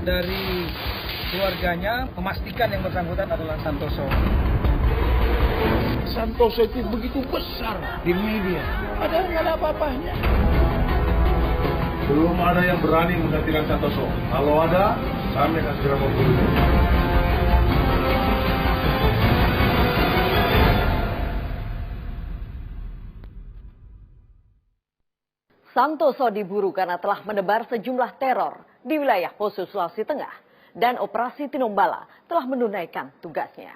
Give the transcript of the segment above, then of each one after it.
dari keluarganya memastikan yang bersangkutan adalah Santoso. Santoso itu begitu besar di media, padahal nggak ada apa-apanya. Belum ada yang berani menggantikan Santoso. Kalau ada, kami akan segera membunuhnya. Santoso diburu karena telah menebar sejumlah teror di wilayah Poso, Sulawesi Tengah, dan Operasi Tinombala telah menunaikan tugasnya.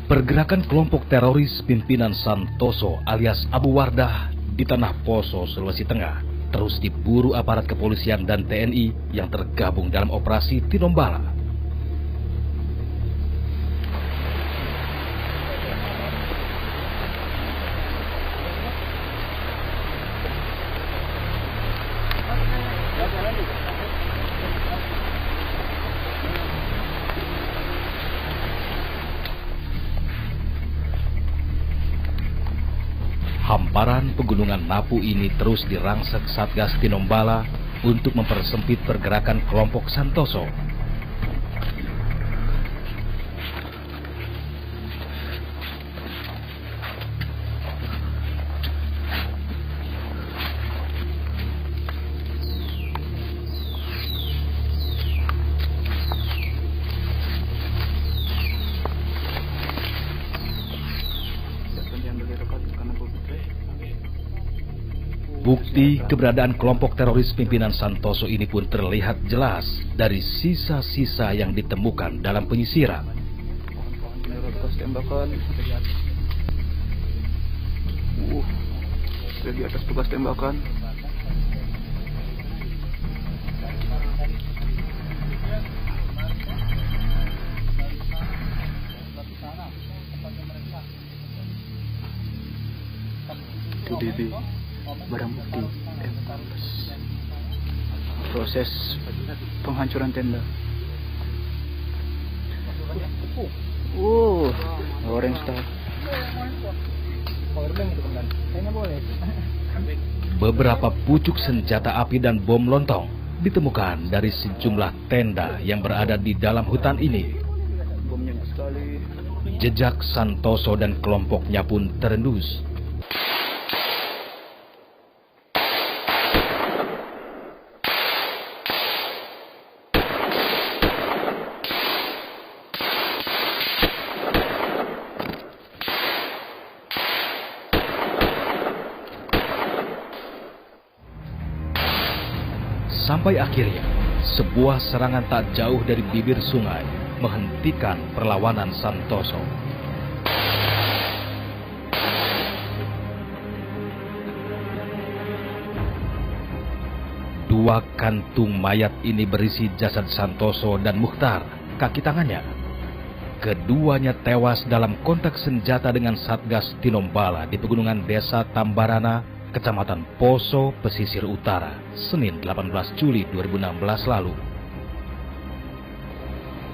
Pergerakan kelompok teroris pimpinan Santoso alias Abu Wardah di Tanah Poso, Sulawesi Tengah terus diburu aparat kepolisian dan TNI yang tergabung dalam Operasi Tinombala. Hamparan pegunungan Napu ini terus dirangsek Satgas Tinombala untuk mempersempit pergerakan kelompok Santoso. Bukti keberadaan kelompok teroris pimpinan Santoso ini pun terlihat jelas dari sisa-sisa yang ditemukan dalam penyisiran. Tembakan. Sudah di atas bekas tembakan. Itu DB. Barang bukti M14. Proses penghancuran tenda. Orange star. Beberapa pucuk senjata api dan bom lontong ditemukan dari sejumlah tenda yang berada di dalam hutan ini. Jejak Santoso dan kelompoknya pun terendus. Sampai akhirnya, sebuah serangan tak jauh dari bibir sungai menghentikan perlawanan Santoso. Dua kantung mayat ini berisi jasad Santoso dan Mukhtar, kaki tangannya. Keduanya tewas dalam kontak senjata dengan Satgas Tinombala di pegunungan Desa Tambarana, Kecamatan Poso, Pesisir Utara, Senin 18 Juli 2016 lalu.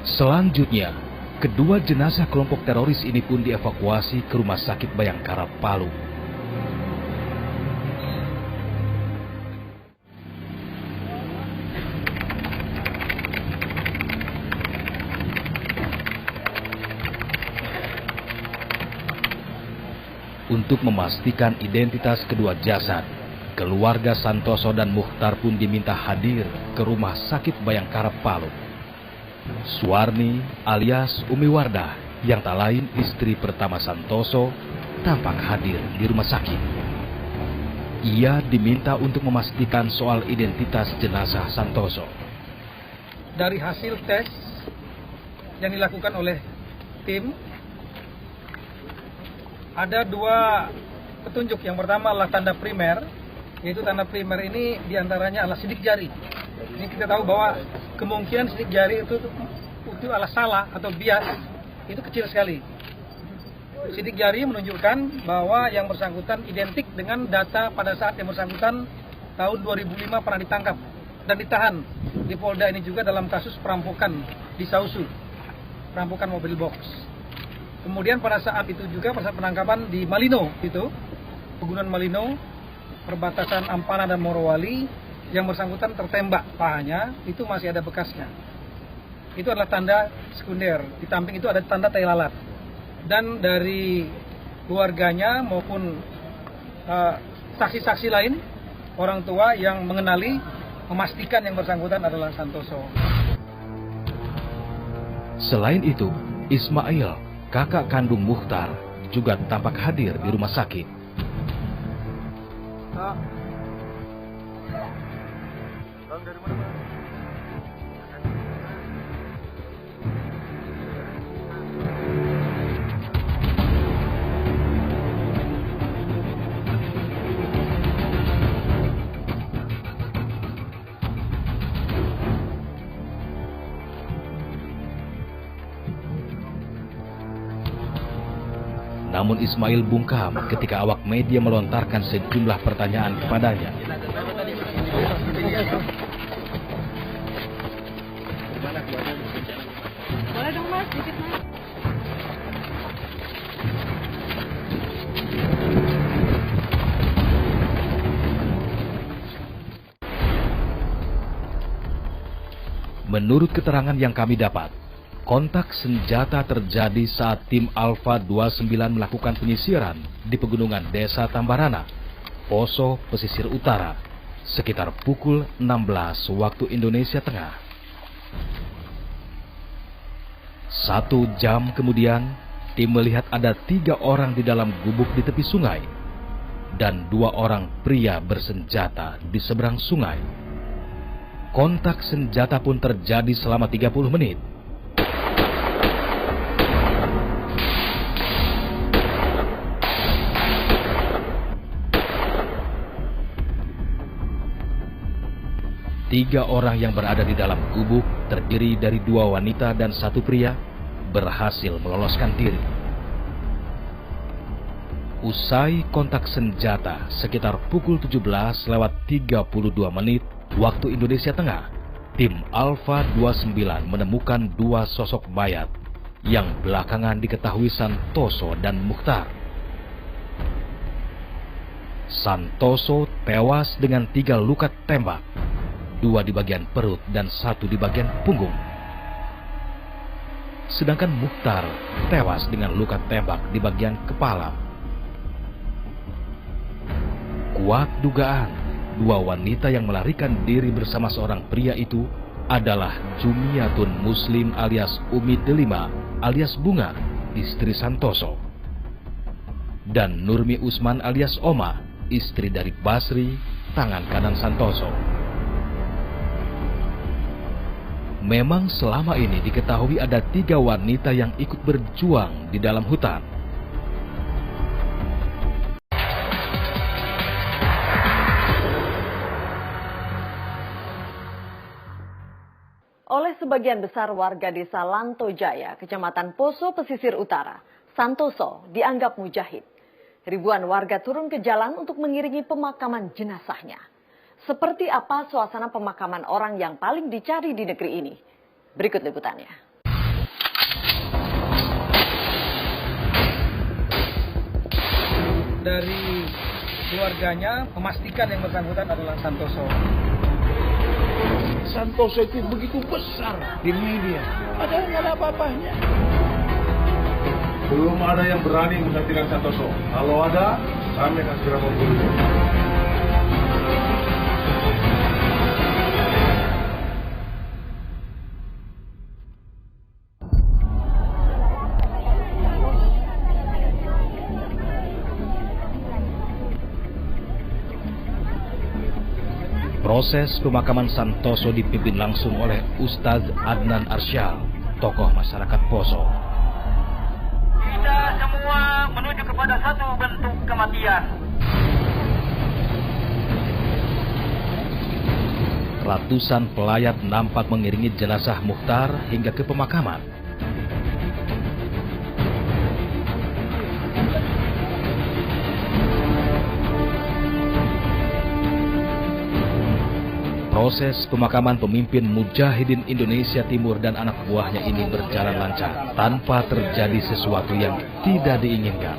Selanjutnya, kedua jenazah kelompok teroris ini pun dievakuasi ke Rumah Sakit Bayangkara, Palu. Untuk memastikan identitas kedua jasad, keluarga Santoso dan Mukhtar pun diminta hadir ke Rumah Sakit Bayangkara, Palu. Suwarni alias Umi Wardah, yang tak lain istri pertama Santoso, tampak hadir di rumah sakit. Ia diminta untuk memastikan soal identitas jenazah Santoso. Dari hasil tes yang dilakukan oleh tim, ada dua petunjuk. Yang pertama adalah tanda primer, yaitu tanda primer ini diantaranya adalah sidik jari. Ini kita tahu bahwa kemungkinan sidik jari itu adalah salah atau bias, itu kecil sekali. Sidik jari menunjukkan bahwa yang bersangkutan identik dengan data pada saat yang bersangkutan tahun 2005 pernah ditangkap dan ditahan di Polda ini juga dalam kasus perampokan di Sausu, perampokan mobil box. Kemudian pada saat itu juga pada saat penangkapan di Malino itu, Pegunungan Malino, perbatasan Ampana dan Morowali, yang bersangkutan tertembak pahanya, itu masih ada bekasnya. Itu adalah tanda sekunder. Di samping itu ada tanda tai lalat. Dan dari keluarganya maupun saksi-saksi lain, orang tua yang mengenali, memastikan yang bersangkutan adalah Santoso. Selain itu, Ismail, kakak kandung Muchtar, juga tampak hadir di rumah sakit. Namun Ismail bungkam ketika awak media melontarkan sejumlah pertanyaan kepadanya. Boleh dong mas, dikit mas. Menurut keterangan yang kami dapat, kontak senjata terjadi saat tim Alfa 29 melakukan penyisiran di pegunungan Desa Tambarana, Poso, pesisir utara, sekitar pukul 16 waktu Indonesia Tengah. 1 jam kemudian, tim melihat ada 3 orang di dalam gubuk di tepi sungai dan 2 orang pria bersenjata di seberang sungai. Kontak senjata pun terjadi selama 30 menit. Tiga orang yang berada di dalam gubuk, terdiri dari 2 wanita dan 1 pria, berhasil meloloskan diri. Usai kontak senjata sekitar pukul 17:32 waktu Indonesia Tengah, tim Alfa 29 menemukan 2 sosok mayat yang belakangan diketahui Santoso dan Muchtar. Santoso tewas dengan 3 luka tembak, 2 di bagian perut dan 1 di bagian punggung. Sedangkan Muchtar tewas dengan luka tembak di bagian kepala. Kuat dugaan, 2 wanita yang melarikan diri bersama seorang pria itu adalah Jumiatun Muslim alias Umi Delima alias Bunga, istri Santoso, dan Nurmi Usman alias Oma, istri dari Basri, tangan kanan Santoso. Memang selama ini diketahui ada 3 wanita yang ikut berjuang di dalam hutan. Oleh sebagian besar warga desa Lantojaya, Kecamatan Poso, Pesisir Utara, Santoso dianggap mujahid. Ribuan warga turun ke jalan untuk mengiringi pemakaman jenazahnya. Seperti apa suasana pemakaman orang yang paling dicari di negeri ini? Berikut liputannya. Dari keluarganya memastikan yang bersangkutan adalah Santoso. Santoso itu begitu besar di media. Padahal nggak ada apa-apanya. Belum ada yang berani menggantikan Santoso. Kalau ada, kami akan segera membunuhnya. Proses pemakaman Santoso dipimpin langsung oleh Ustadz Adnan Arsyal, tokoh masyarakat Poso. Kita semua menuju kepada satu bentuk kematian. Ratusan pelayat nampak mengiringi jenazah Muchtar hingga ke pemakaman. Proses pemakaman pemimpin Mujahidin Indonesia Timur dan anak buahnya ini berjalan lancar tanpa terjadi sesuatu yang tidak diinginkan.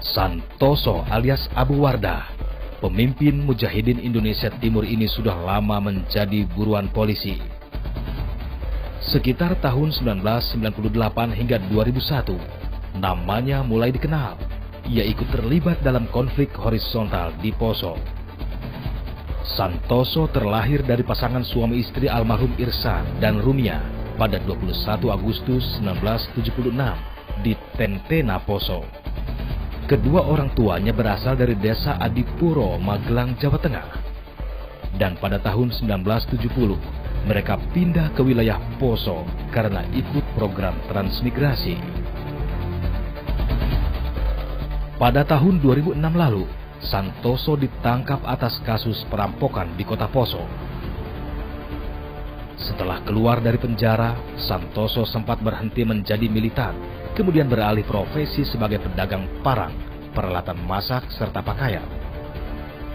Santoso alias Abu Wardah, pemimpin Mujahidin Indonesia Timur ini sudah lama menjadi buruan polisi. Sekitar tahun 1998 hingga 2001, namanya mulai dikenal. Ia ikut terlibat dalam konflik horizontal di Poso. Santoso terlahir dari pasangan suami istri almarhum Irsan dan Rumia pada 21 Agustus 1976 di Tentena, Poso. Kedua orang tuanya berasal dari desa Adipuro, Magelang, Jawa Tengah. Dan pada tahun 1970, mereka pindah ke wilayah Poso karena ikut program transmigrasi. Pada tahun 2006 lalu, Santoso ditangkap atas kasus perampokan di kota Poso. Setelah keluar dari penjara, Santoso sempat berhenti menjadi militan, kemudian beralih profesi sebagai pedagang parang, peralatan masak, serta pakaian.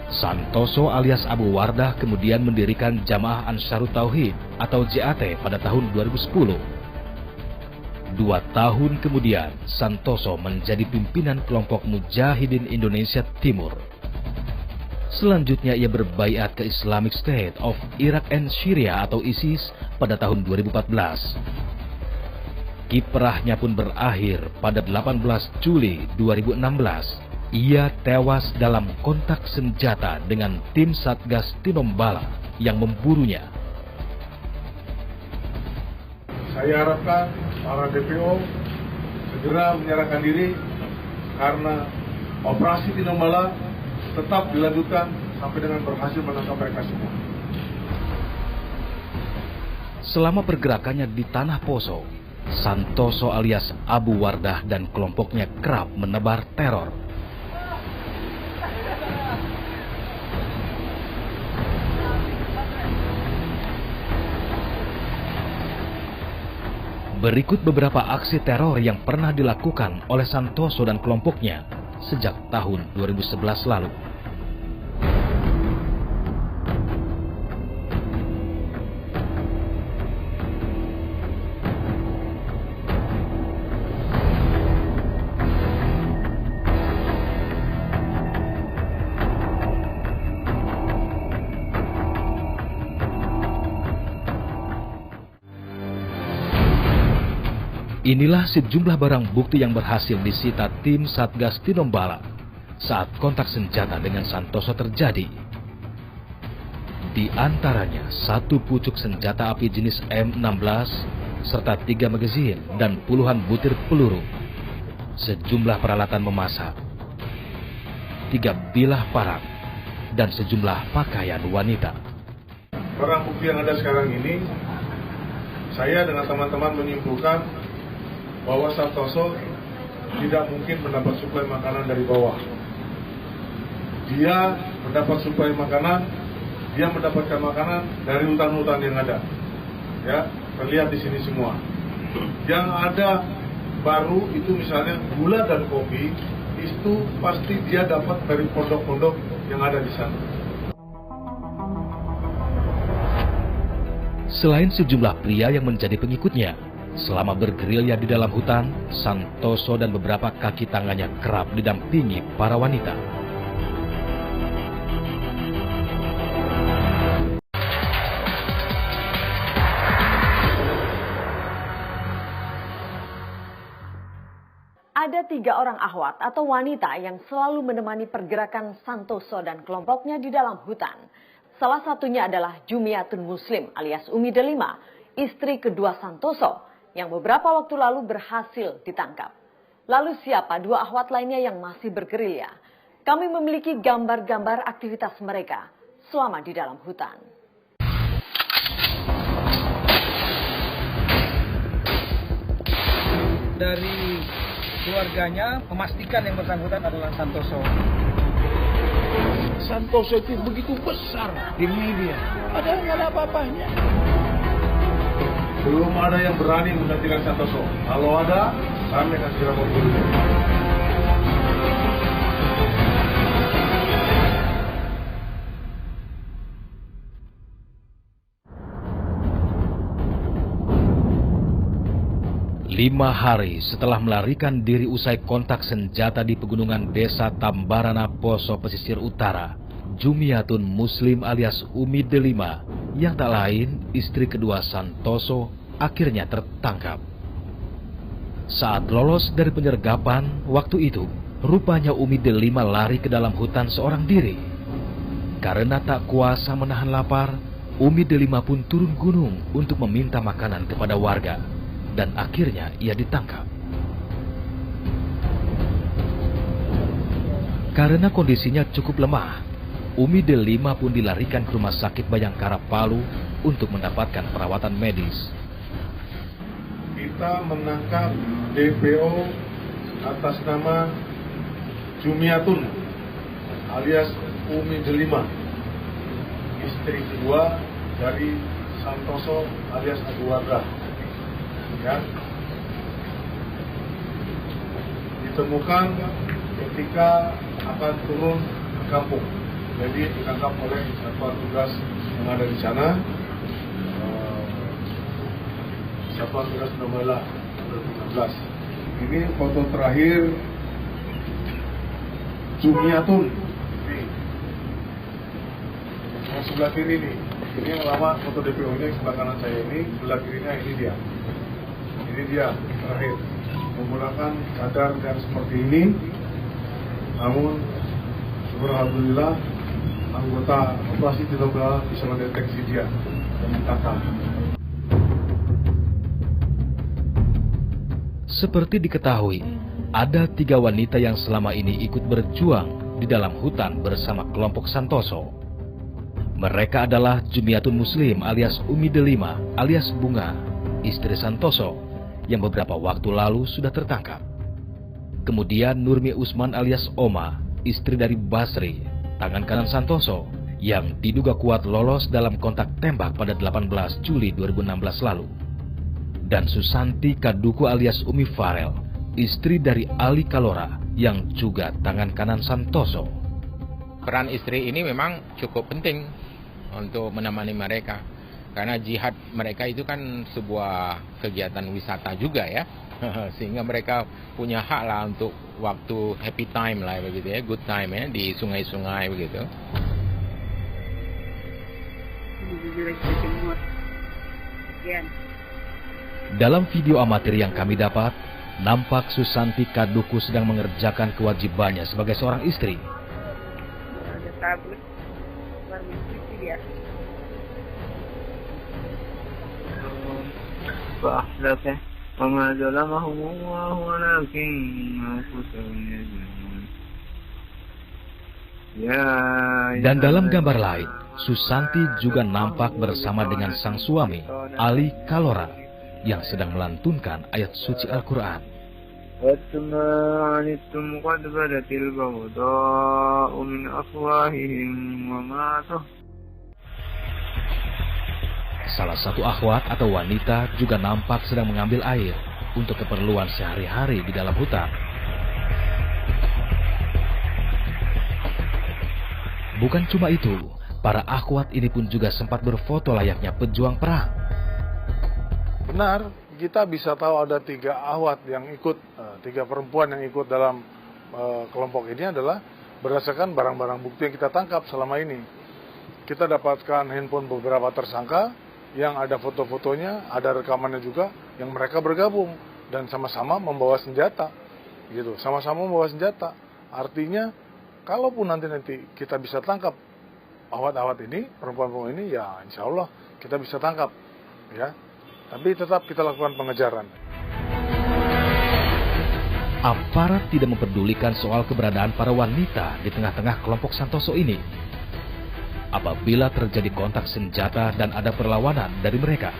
Santoso alias Abu Wardah kemudian mendirikan Jamaah Ansarut Tauhid atau JAT pada tahun 2010. 2 tahun kemudian, Santoso menjadi pimpinan kelompok Mujahidin Indonesia Timur. Selanjutnya ia berbaiat ke Islamic State of Iraq and Syria atau ISIS pada tahun 2014. Kiprahnya pun berakhir pada 18 Juli 2016. Ia tewas dalam kontak senjata dengan tim Satgas Tinombala yang memburunya. Saya harapkan para DPO segera menyerahkan diri karena operasi Tinombala tetap dilanjutkan sampai dengan berhasil menangkap mereka semua. Selama pergerakannya di tanah Poso, Santoso alias Abu Wardah dan kelompoknya kerap menebar teror. Berikut beberapa aksi teror yang pernah dilakukan oleh Santoso dan kelompoknya sejak tahun 2011 lalu. Inilah sejumlah barang bukti yang berhasil disita tim Satgas Tinombala saat kontak senjata dengan Santoso terjadi. Di antaranya 1 pucuk senjata api jenis M16 serta 3 magazin dan puluhan butir peluru, sejumlah peralatan memasak, 3 bilah parang, dan sejumlah pakaian wanita. Barang bukti yang ada sekarang ini, saya dengan teman-teman menyimpulkan bahwa Santoso tidak mungkin mendapat suplai makanan dari bawah. Dia mendapat suplai makanan, dia mendapatkan makanan dari hutan-hutan yang ada. Ya, terlihat di sini semua. Yang ada baru itu misalnya gula dan kopi, itu pasti dia dapat dari pondok-pondok yang ada di sana. Selain sejumlah pria yang menjadi pengikutnya, selama bergerilya di dalam hutan, Santoso dan beberapa kaki tangannya kerap didampingi para wanita. Ada 3 orang akhwat atau wanita yang selalu menemani pergerakan Santoso dan kelompoknya di dalam hutan. Salah satunya adalah Jumiatun Muslim alias Umi Delima, istri kedua Santoso, yang beberapa waktu lalu berhasil ditangkap. Lalu siapa 2 akhwat lainnya yang masih bergerilya? Kami memiliki gambar-gambar aktivitas mereka selama di dalam hutan. Dari keluarganya memastikan yang bersangkutan adalah Santoso. Santoso itu begitu besar di media, padahal nggak ada apa-apanya. Belum ada yang berani menggantikan Santoso. Kalau ada, kami akan segera membunuhnya. 5 hari setelah melarikan diri usai kontak senjata di pegunungan desa Tambarana, Poso, pesisir utara, Jumiatun Muslim alias Umi Delima, yang tak lain istri kedua Santoso, akhirnya tertangkap. Saat lolos dari penyergapan, waktu itu, rupanya Umi Delima lari ke dalam hutan seorang diri. Karena tak kuasa menahan lapar, Umi Delima pun turun gunung untuk meminta makanan kepada warga, dan akhirnya ia ditangkap. Karena kondisinya cukup lemah, Umi Delima pun dilarikan ke Rumah Sakit Bayangkara Palu untuk mendapatkan perawatan medis. Kita menangkap DPO atas nama Jumiatun alias Umi Delima, istri kedua dari Santoso alias Abu Wardah. Ya, ditemukan ketika akan turun ke kampung. Jadi ditangkap oleh satuan tugas yang ada di sana, Satuan Tugas Nomor 13. Ini foto terakhir Jumiatun. Yang sebelah kiri nih, ini yang lama foto DPO-nya, sebelah kanan saya ini, sebelah kirinya ini dia. Ini dia terakhir menggunakan cadar dan seperti ini. Namun alhamdulillah anggota operasi Tinombala bisa mendeteksi dia dan ditangkap. Seperti diketahui, ada 3 wanita yang selama ini ikut berjuang di dalam hutan bersama kelompok Santoso. Mereka adalah Jumiatun Muslim alias Umi Delima alias Bunga, istri Santoso, yang beberapa waktu lalu sudah tertangkap. Kemudian Nurmi Usman alias Oma, istri dari Basri, tangan kanan Santoso, yang diduga kuat lolos dalam kontak tembak pada 18 Juli 2016 lalu. Dan Susanti Kaduku alias Umi Farel, istri dari Ali Kalora, yang juga tangan kanan Santoso. Peran istri ini memang cukup penting untuk menemani mereka. Karena jihad mereka itu kan sebuah kegiatan wisata juga ya. Sehingga mereka punya hak lah untuk waktu happy time lah begitu ya, good time ya, di sungai-sungai begitu. Dalam video amatir yang kami dapat, nampak Susanti Kaduku sedang mengerjakan kewajibannya sebagai seorang istri. Dan dalam gambar lain, Susanti juga nampak bersama dengan sang suami, Ali Kalora, yang sedang melantunkan ayat suci Al-Quran. Salah satu akhwat atau wanita juga nampak sedang mengambil air untuk keperluan sehari-hari di dalam hutan. Bukan cuma itu, para akhwat ini pun juga sempat berfoto layaknya pejuang perang. Benar, kita bisa tahu ada 3 akhwat yang ikut, 3 perempuan yang ikut dalam kelompok ini adalah berdasarkan barang-barang bukti yang kita tangkap selama ini. Kita dapatkan handphone beberapa tersangka yang ada foto-fotonya, ada rekamannya juga, yang mereka bergabung dan sama-sama membawa senjata, gitu. Sama-sama membawa senjata. Artinya, kalaupun nanti kita bisa tangkap akhwat-akhwat ini, perempuan-perempuan ini, ya insya Allah kita bisa tangkap, ya. Tapi tetap kita lakukan pengejaran. Aparat tidak memperdulikan soal keberadaan para wanita di tengah-tengah kelompok Santoso ini. Apabila terjadi kontak senjata dan ada perlawanan dari mereka,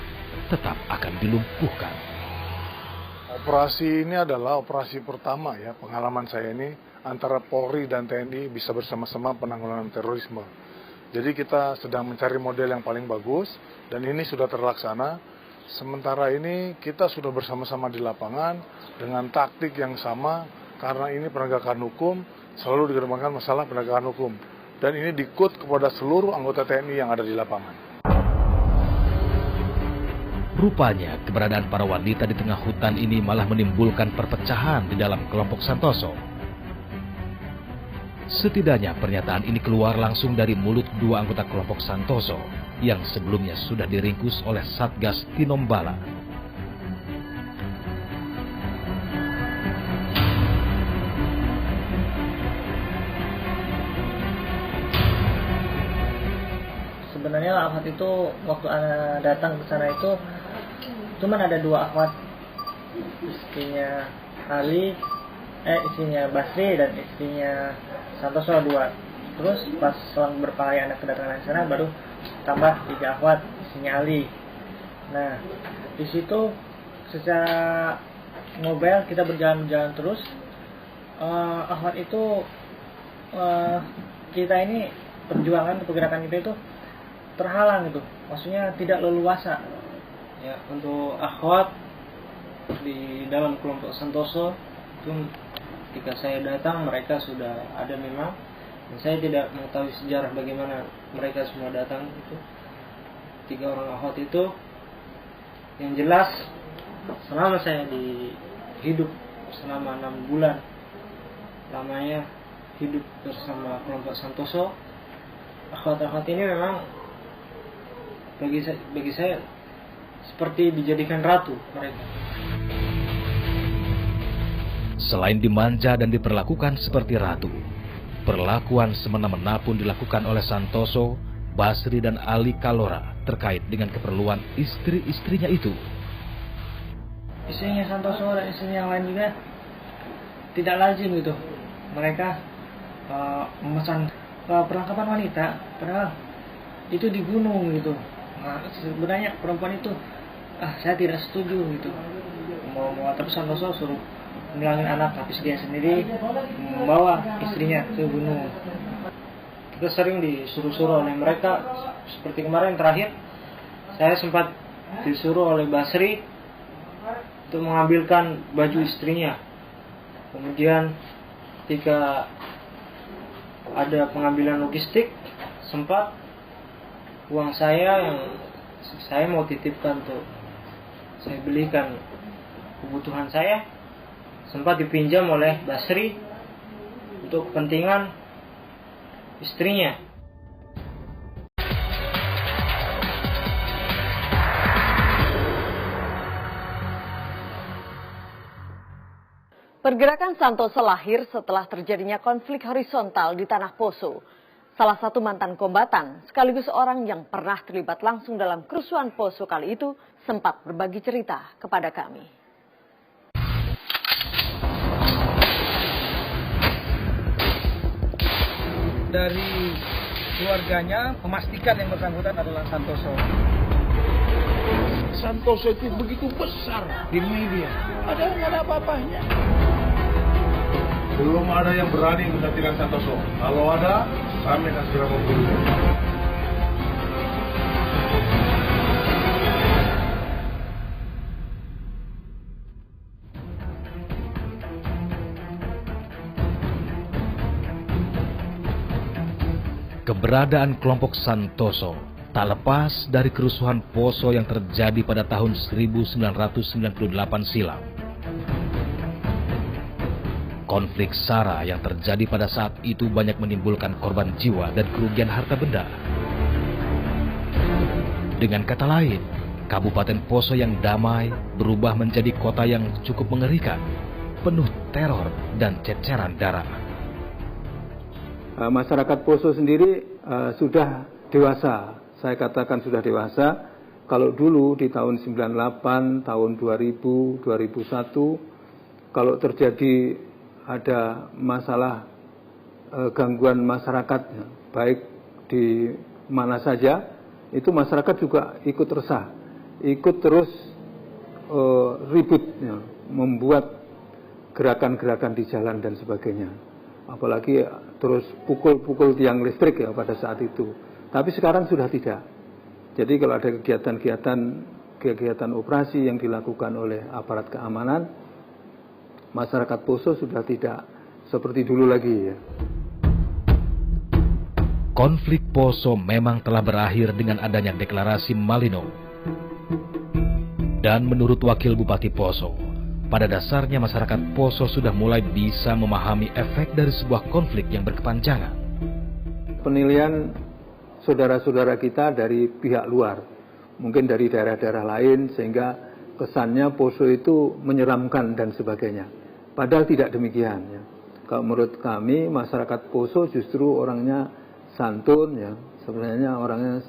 tetap akan dilumpuhkan. Operasi ini adalah operasi pertama ya, pengalaman saya ini, antara Polri dan TNI bisa bersama-sama penanggulangan terorisme. Jadi kita sedang mencari model yang paling bagus, dan ini sudah terlaksana. Sementara ini kita sudah bersama-sama di lapangan dengan taktik yang sama, karena ini penegakan hukum, selalu dikembangkan masalah penegakan hukum. Dan ini dikut kepada seluruh anggota TNI yang ada di lapangan. Rupanya keberadaan para wanita di tengah hutan ini malah menimbulkan perpecahan di dalam kelompok Santoso. Setidaknya pernyataan ini keluar langsung dari mulut dua anggota kelompok Santoso yang sebelumnya sudah diringkus oleh Satgas Tinombala. Sebenarnya akhwat itu waktu ana datang ke sana itu cuman ada dua akhwat, istrinya Basri dan istrinya Santoso dua. Terus pas selang berapa hari anak kedatangan ke sana baru tambah 3 akhwat, istrinya Ali. Nah di situ secara mobil kita berjalan terus. Akhwat itu kita ini perjuangan pergerakan kita itu terhalang itu, maksudnya tidak leluasa ya untuk akhwat di dalam kelompok Santoso. Itu ketika saya datang mereka sudah ada memang, dan saya tidak mengetahui sejarah bagaimana mereka semua datang. Itu 3 orang akhwat itu yang jelas selama saya hidup selama 6 bulan lamanya hidup bersama kelompok Santoso, akhwat-akhwat ini memang bagi saya seperti dijadikan ratu mereka. Selain dimanja dan diperlakukan seperti ratu, perlakuan semena-mena pun dilakukan oleh Santoso, Basri dan Ali Kalora terkait dengan keperluan istri-istrinya itu. Istrinya Santoso dan istrinya yang lain juga tidak lazim gitu. Mereka memesan perlengkapan wanita, padahal itu di gunung gitu. Nah, sebenarnya perempuan itu saya tidak setuju gitu. Mau tapi Santoso suruh menghilangin anak, tapi dia sendiri membawa istrinya ke gunung. Kita sering disuruh-suruh oleh mereka. Seperti kemarin terakhir saya sempat disuruh oleh Basri untuk mengambilkan baju istrinya. Kemudian ketika ada pengambilan logistik, sempat uang saya yang saya mau titipkan untuk saya belikan kebutuhan saya sempat dipinjam oleh Basri untuk kepentingan istrinya. Pergerakan Santoso lahir setelah terjadinya konflik horizontal di Tanah Poso. Salah satu mantan kombatan, sekaligus orang yang pernah terlibat langsung dalam kerusuhan Poso kali itu, sempat berbagi cerita kepada kami. Dari keluarganya memastikan yang bersangkutan adalah Santoso. Santoso itu begitu besar di media, padahal nggak ada apa-apanya. Belum ada yang berani menggantikan Santoso. Kalau ada, kami akan segera memburu. Keberadaan kelompok Santoso tak lepas dari kerusuhan Poso yang terjadi pada tahun 1998 silam. Konflik SARA yang terjadi pada saat itu banyak menimbulkan korban jiwa dan kerugian harta benda. Dengan kata lain, Kabupaten Poso yang damai berubah menjadi kota yang cukup mengerikan, penuh teror dan ceceran darah. Masyarakat Poso sendiri sudah dewasa, saya katakan sudah dewasa. Kalau dulu di tahun 98, tahun 2000, 2001, kalau terjadi ada masalah gangguan masyarakat, baik di mana saja, itu masyarakat juga ikut resah, ikut terus ribut, ya, membuat gerakan-gerakan di jalan dan sebagainya. Apalagi terus pukul-pukul tiang listrik ya pada saat itu. Tapi sekarang sudah tidak. Jadi kalau ada kegiatan operasi yang dilakukan oleh aparat keamanan, masyarakat Poso sudah tidak seperti dulu lagi ya. Konflik Poso memang telah berakhir dengan adanya deklarasi Malino. Dan menurut Wakil Bupati Poso, pada dasarnya masyarakat Poso sudah mulai bisa memahami efek dari sebuah konflik yang berkepanjangan. Penilaian saudara-saudara kita dari pihak luar, mungkin dari daerah-daerah lain, sehingga kesannya Poso itu menyeramkan dan sebagainya. Padahal tidak demikian. Ya. Kalau menurut kami, masyarakat Poso justru orangnya santun, ya. Sebenarnya orangnya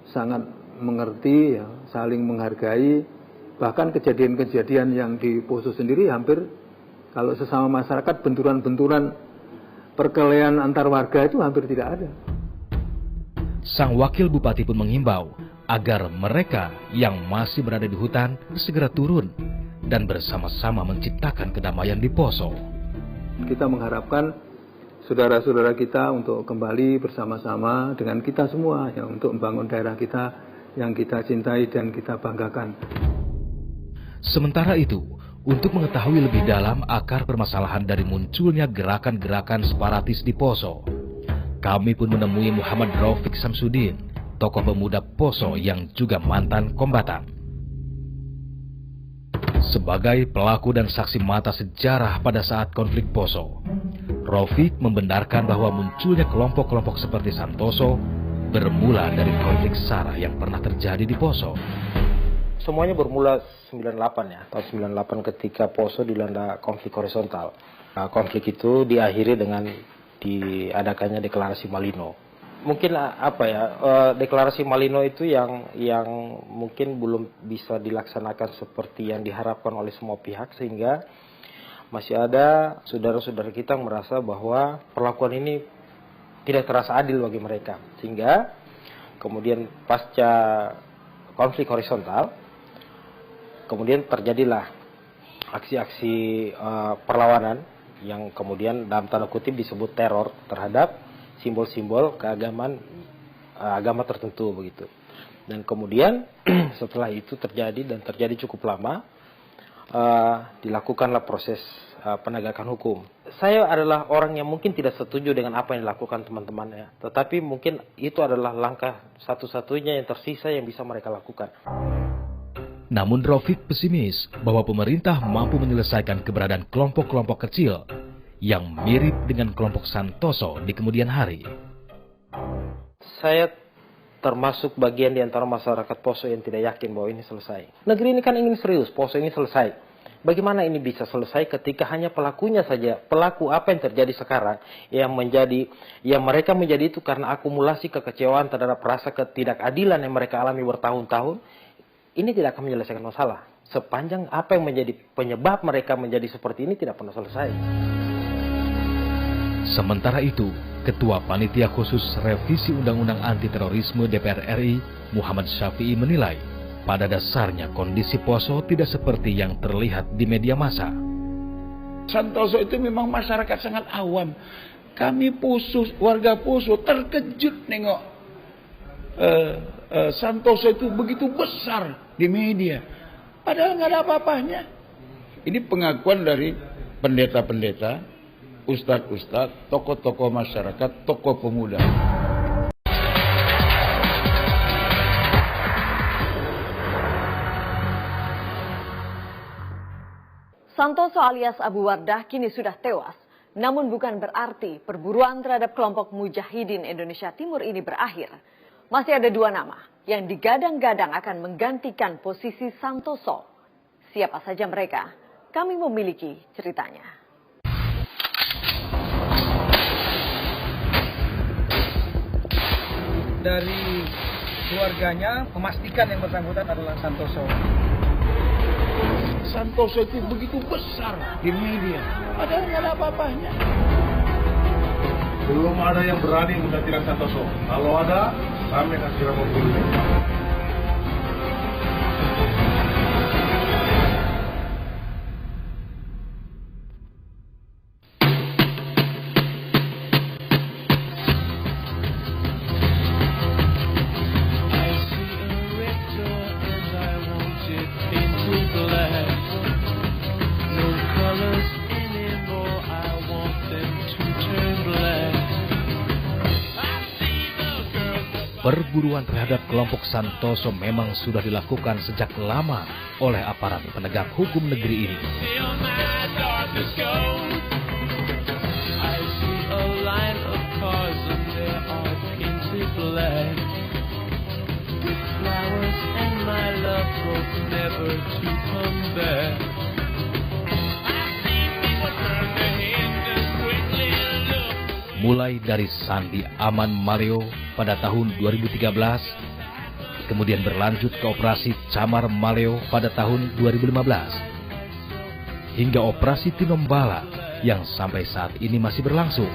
sangat mengerti, ya, saling menghargai. Bahkan kejadian-kejadian yang di Poso sendiri hampir kalau sesama masyarakat benturan-benturan perkelahian antar warga itu hampir tidak ada. Sang Wakil Bupati pun menghimbau agar mereka yang masih berada di hutan segera turun dan bersama-sama menciptakan kedamaian di Poso. Kita mengharapkan saudara-saudara kita untuk kembali bersama-sama dengan kita semua, ya, untuk membangun daerah kita yang kita cintai dan kita banggakan. Sementara itu, untuk mengetahui lebih dalam akar permasalahan dari munculnya gerakan-gerakan separatis di Poso, kami pun menemui Muhammad Raufik Samsudin, tokoh pemuda Poso yang juga mantan kombatan. Sebagai pelaku dan saksi mata sejarah pada saat konflik Poso, Raufik membenarkan bahwa munculnya kelompok-kelompok seperti Santoso bermula dari konflik SARA yang pernah terjadi di Poso. Semuanya bermula 98 ya, tahun 98 ketika Poso dilanda konflik horizontal. Nah, konflik itu diakhiri dengan diadakannya deklarasi Malino. Mungkin deklarasi Malino itu yang mungkin belum bisa dilaksanakan seperti yang diharapkan oleh semua pihak, sehingga masih ada saudara-saudara kita yang merasa bahwa perlakuan ini tidak terasa adil bagi mereka. Sehingga kemudian pasca konflik horizontal, kemudian terjadilah aksi-aksi perlawanan yang kemudian dalam tanda kutip disebut teror terhadap simbol-simbol keagamaan agama tertentu begitu. Dan kemudian setelah itu terjadi cukup lama, dilakukanlah proses penegakan hukum. Saya adalah orang yang mungkin tidak setuju dengan apa yang dilakukan teman-temannya, tetapi mungkin itu adalah langkah satu-satunya yang tersisa yang bisa mereka lakukan. Namun Raufik pesimis bahwa pemerintah mampu menyelesaikan keberadaan kelompok-kelompok kecil yang mirip dengan kelompok Santoso di kemudian hari. Saya termasuk bagian di antara masyarakat Poso yang tidak yakin bahwa ini selesai. Negeri ini kan ingin serius, Poso ini selesai. Bagaimana ini bisa selesai ketika hanya pelakunya saja, pelaku apa yang terjadi sekarang yang mereka menjadi itu karena akumulasi kekecewaan terhadap rasa ketidakadilan yang mereka alami bertahun-tahun. Ini tidak akan menyelesaikan masalah. Sepanjang apa yang menjadi penyebab mereka menjadi seperti ini tidak pernah selesai. Sementara itu, Ketua Panitia Khusus Revisi Undang-Undang Anti Terorisme DPR RI, Muhammad Syafi'i menilai, pada dasarnya kondisi Poso tidak seperti yang terlihat di media massa. Santoso itu memang masyarakat sangat awam. Kami Poso, warga Poso terkejut nengok Santoso itu begitu besar di media. Padahal nggak ada apa-apanya. Ini pengakuan dari pendeta-pendeta, ustadz-ustadz, tokoh-tokoh masyarakat, tokoh pemuda. Santoso alias Abu Wardah kini sudah tewas. Namun bukan berarti perburuan terhadap kelompok Mujahidin Indonesia Timur ini berakhir. Masih ada dua nama yang digadang-gadang akan menggantikan posisi Santoso. Siapa saja mereka? Kami memiliki ceritanya. Dari keluarganya memastikan yang bersangkutan adalah Santoso. Santoso itu begitu besar di media. Padahal nggak ada apa-apanya. Belum ada yang berani menggantikan Santoso. Kalau ada, kami akan segera membunuhnya. Perburuan terhadap kelompok Santoso memang sudah dilakukan sejak lama oleh aparat penegak hukum negeri ini. Mulai dari Sandi Aman Maleo pada tahun 2013, kemudian berlanjut ke operasi Camar Maleo pada tahun 2015, hingga operasi Tinombala yang sampai saat ini masih berlangsung.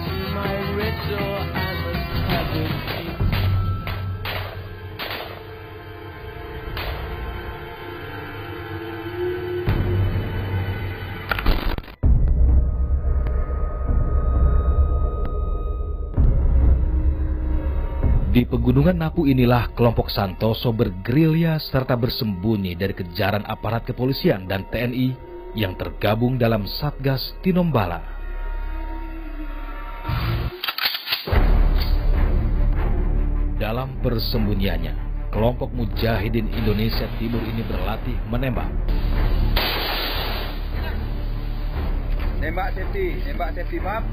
Di pegunungan Napu inilah kelompok Santoso bergerilya serta bersembunyi dari kejaran aparat kepolisian dan TNI yang tergabung dalam Satgas Tinombala. Dalam persembunyiannya, kelompok Mujahidin Indonesia Timur ini berlatih menembak. Nembak safety map.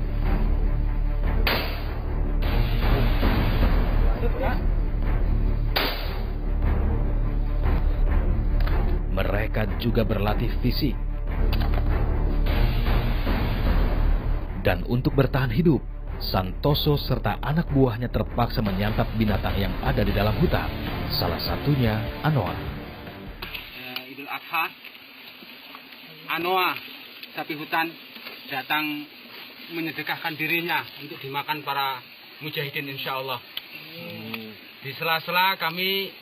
Mereka juga berlatih fisik. Dan untuk bertahan hidup, Santoso serta anak buahnya terpaksa menyantap binatang yang ada di dalam hutan. Salah satunya Anoa. Idul Adha, Anoa, sapi hutan, datang menyedekahkan dirinya untuk dimakan para mujahidin insya Allah. Di sela-sela kami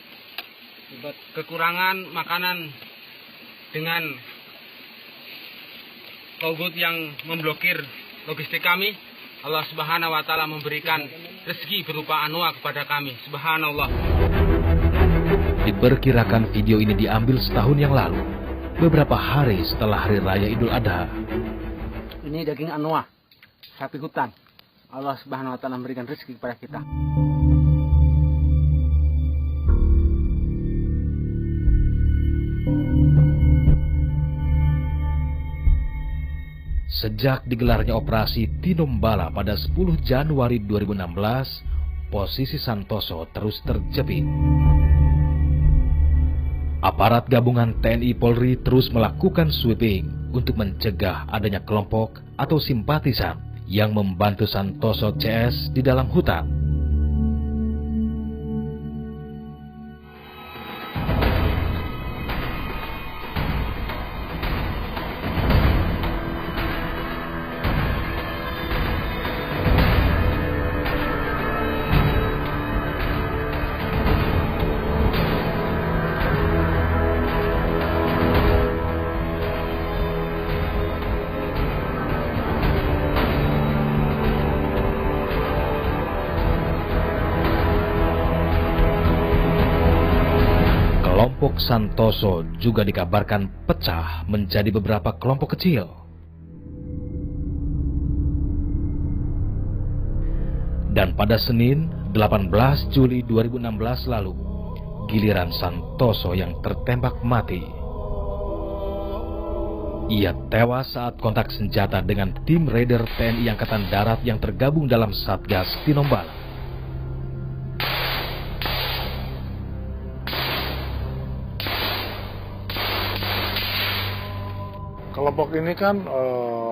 kekurangan makanan dengan togut yang memblokir logistik kami, Allah Subhanahu wa Ta'ala memberikan rezeki berupa Anoa kepada kami. Subhanallah. Diperkirakan video ini diambil setahun yang lalu, beberapa hari setelah Hari Raya Idul Adha. Ini daging Anoa, sapi hutan. Allah Subhanahu wa Ta'ala memberikan rezeki kepada kita. Sejak digelarnya operasi Tinombala pada 10 Januari 2016, posisi Santoso terus terjepit. Aparat gabungan TNI Polri terus melakukan sweeping untuk mencegah adanya kelompok atau simpatisan yang membantu Santoso CS di dalam hutan. Kelompok Santoso juga dikabarkan pecah menjadi beberapa kelompok kecil. Dan pada Senin 18 Juli 2016 lalu, giliran Santoso yang tertembak mati. Ia tewas saat kontak senjata dengan tim raider TNI Angkatan Darat yang tergabung dalam Satgas Tinombala. Kelompok ini kan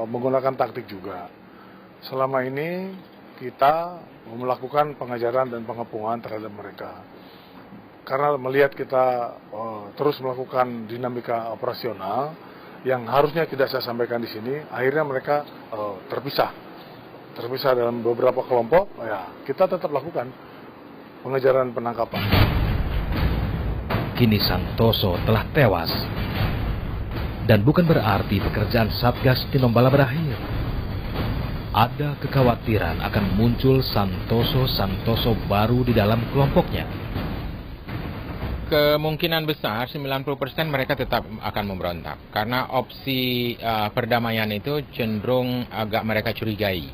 menggunakan taktik juga. Selama ini kita melakukan pengajaran dan pengepungan terhadap mereka. Karena melihat kita terus melakukan dinamika operasional yang harusnya tidak saya sampaikan di sini, akhirnya mereka terpisah dalam beberapa kelompok. Ya, kita tetap lakukan pengejaran penangkapan. Kini Santoso telah tewas. Dan bukan berarti pekerjaan Satgas Tinombala berakhir. Ada kekhawatiran akan muncul Santoso baru di dalam kelompoknya. Kemungkinan besar 90% mereka tetap akan memberontak. Karena opsi perdamaian itu cenderung agak mereka curigai.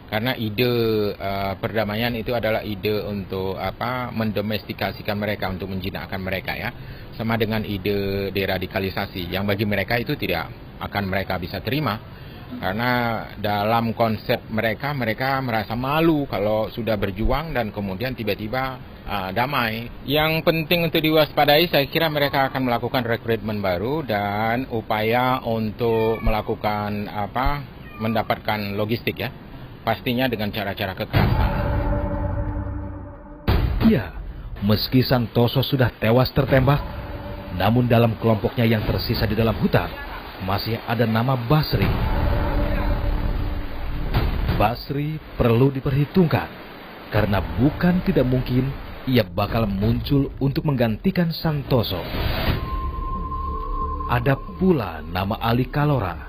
Karena ide perdamaian itu adalah ide untuk mendomestikasikan mereka, untuk menjinakkan mereka ya. Sama dengan ide deradikalisasi yang bagi mereka itu tidak akan mereka bisa terima. Karena dalam konsep mereka merasa malu kalau sudah berjuang dan kemudian tiba-tiba damai. Yang penting untuk diwaspadai, saya kira mereka akan melakukan rekrutmen baru dan upaya untuk melakukan mendapatkan logistik ya. Pastinya dengan cara-cara kekerasan. Ya, meski Santoso sudah tewas tertembak, namun dalam kelompoknya yang tersisa di dalam hutan masih ada nama Basri. Basri perlu diperhitungkan karena bukan tidak mungkin ia bakal muncul untuk menggantikan Santoso. Ada pula nama Ali Kalora.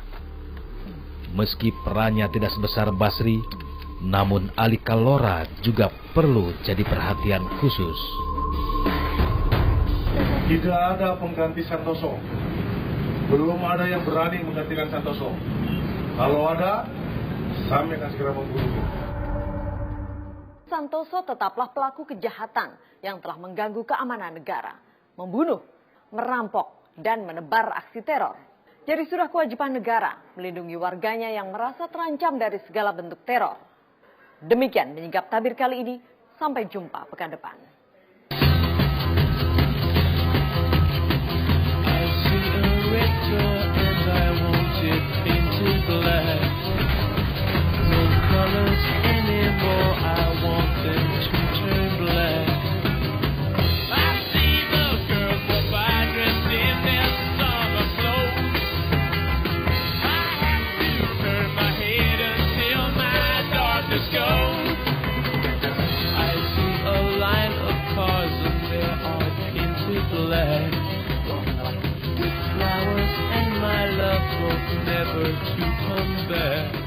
Meski perannya tidak sebesar Basri, namun Ali Kalora juga perlu jadi perhatian khusus. Tidak ada pengganti Santoso. Belum ada yang berani menggantikan Santoso. Kalau ada, kami akan segera membunuhnya. Santoso tetaplah pelaku kejahatan yang telah mengganggu keamanan negara, membunuh, merampok, dan menebar aksi teror. Jadi sudah kewajiban negara melindungi warganya yang merasa terancam dari segala bentuk teror. Demikian menyingkap tabir kali ini. Sampai jumpa pekan depan. With flowers and my love hope never to come back.